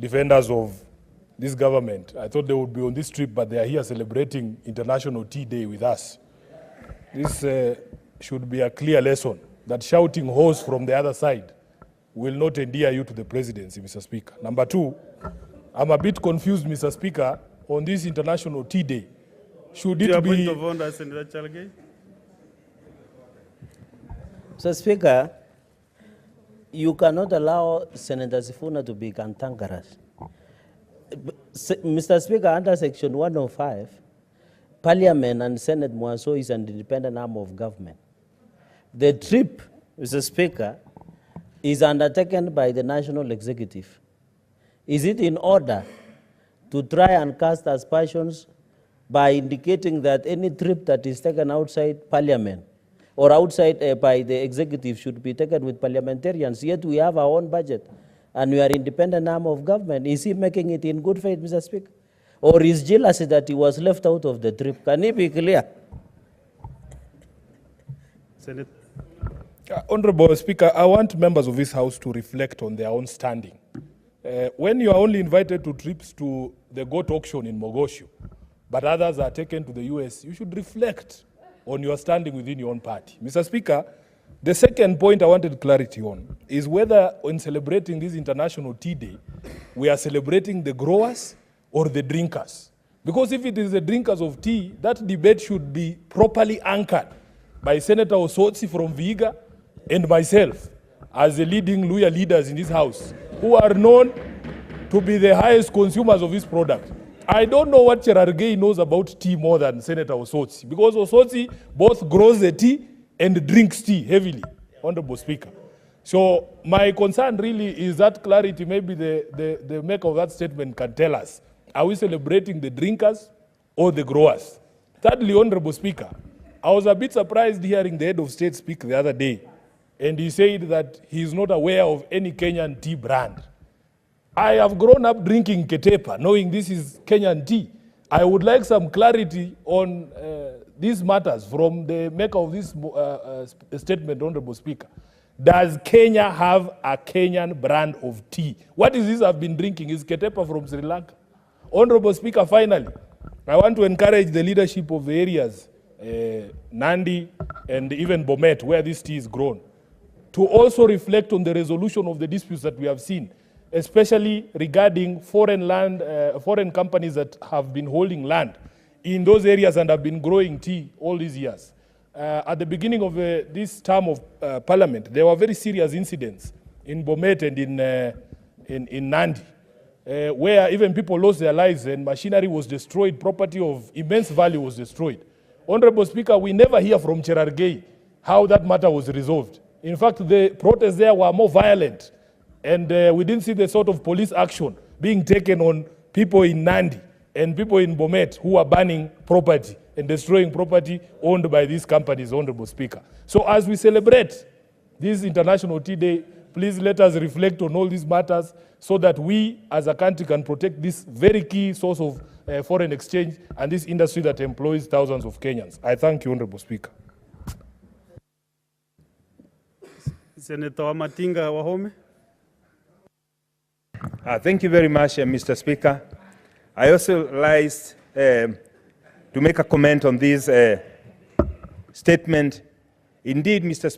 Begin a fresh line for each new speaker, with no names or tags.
defenders of this government. I thought they would be on this trip, but they are here celebrating International Tea Day with us. This should be a clear lesson that shouting horse from the other side will not endear you to the presidency, Mr. Speaker. Number two, I'm a bit confused, Mr. Speaker, on this International Tea Day. Should it be...
Point of order, Senator Cheragei.
Mr. Speaker, you cannot allow Senator Sifuna to be cantankerous. Mr. Speaker, under Section 105, Parliament and Senate Mwaso is an independent arm of government. The trip, Mr. Speaker, is undertaken by the National Executive. Is it in order to try and cast aspersions by indicating that any trip that is taken outside Parliament or outside by the Executive should be taken with parliamentarians? Yet we have our own budget and we are independent arm of government. Is he making it in good faith, Mr. Speaker? Or is jealousy that he was left out of the trip? Can he be clear?
Senate.
Honorable Speaker, I want members of this House to reflect on their own standing. When you are only invited to trips to the Gov'T auction in Mogosho, but others are taken to the US, you should reflect on your standing within your own party. Mr. Speaker, the second point I wanted clarity on is whether in celebrating this International Tea Day, we are celebrating the growers or the drinkers. Because if it is the drinkers of tea, that debate should be properly anchored by Senator Osotsi from Vihiga and myself as the leading Luya leaders in this House, who are known to be the highest consumers of this product. I don't know what Cherargei knows about tea more than Senator Osotsi, because Osotsi both grows the tea and drinks tea heavily, Honorable Speaker. So my concern really is that clarity. Maybe the maker of that statement can tell us, are we celebrating the drinkers or the growers? Thirdly, Honorable Speaker, I was a bit surprised hearing the head of state speak the other day, and he said that he is not aware of any Kenyan tea brand. I have grown up drinking Ketepa, knowing this is Kenyan tea. I would like some clarity on these matters from the maker of this statement, Honorable Speaker. Does Kenya have a Kenyan brand of tea? What is this I've been drinking? Is Ketepa from Sri Lanka? Honorable Speaker, finally, I want to encourage the leadership of the areas, Nandi and even Gov'T, where this tea is grown, to also reflect on the resolution of the disputes that we have seen, especially regarding foreign companies that have been holding land in those areas and have been growing tea all these years. At the beginning of this term of Parliament, there were very serious incidents in Gov'T and in Nandi, where even people lost their lives and machinery was destroyed, property of immense value was destroyed. Honorable Speaker, we never hear from Cherargei how that matter was resolved. In fact, the protests there were more violent, and we didn't see the sort of police action being taken on people in Nandi and people in Gov'T who are burning property and destroying property owned by these companies, Honorable Speaker. So as we celebrate this International Tea Day, please let us reflect on all these matters so that we as a country can protect this very key source of foreign exchange and this industry that employs thousands of Kenyans. I thank you, Honorable Speaker.
Senator Matinga Wahome.
Thank you very much, Mr. Speaker. I also like to make a comment on this statement. Indeed, Mr.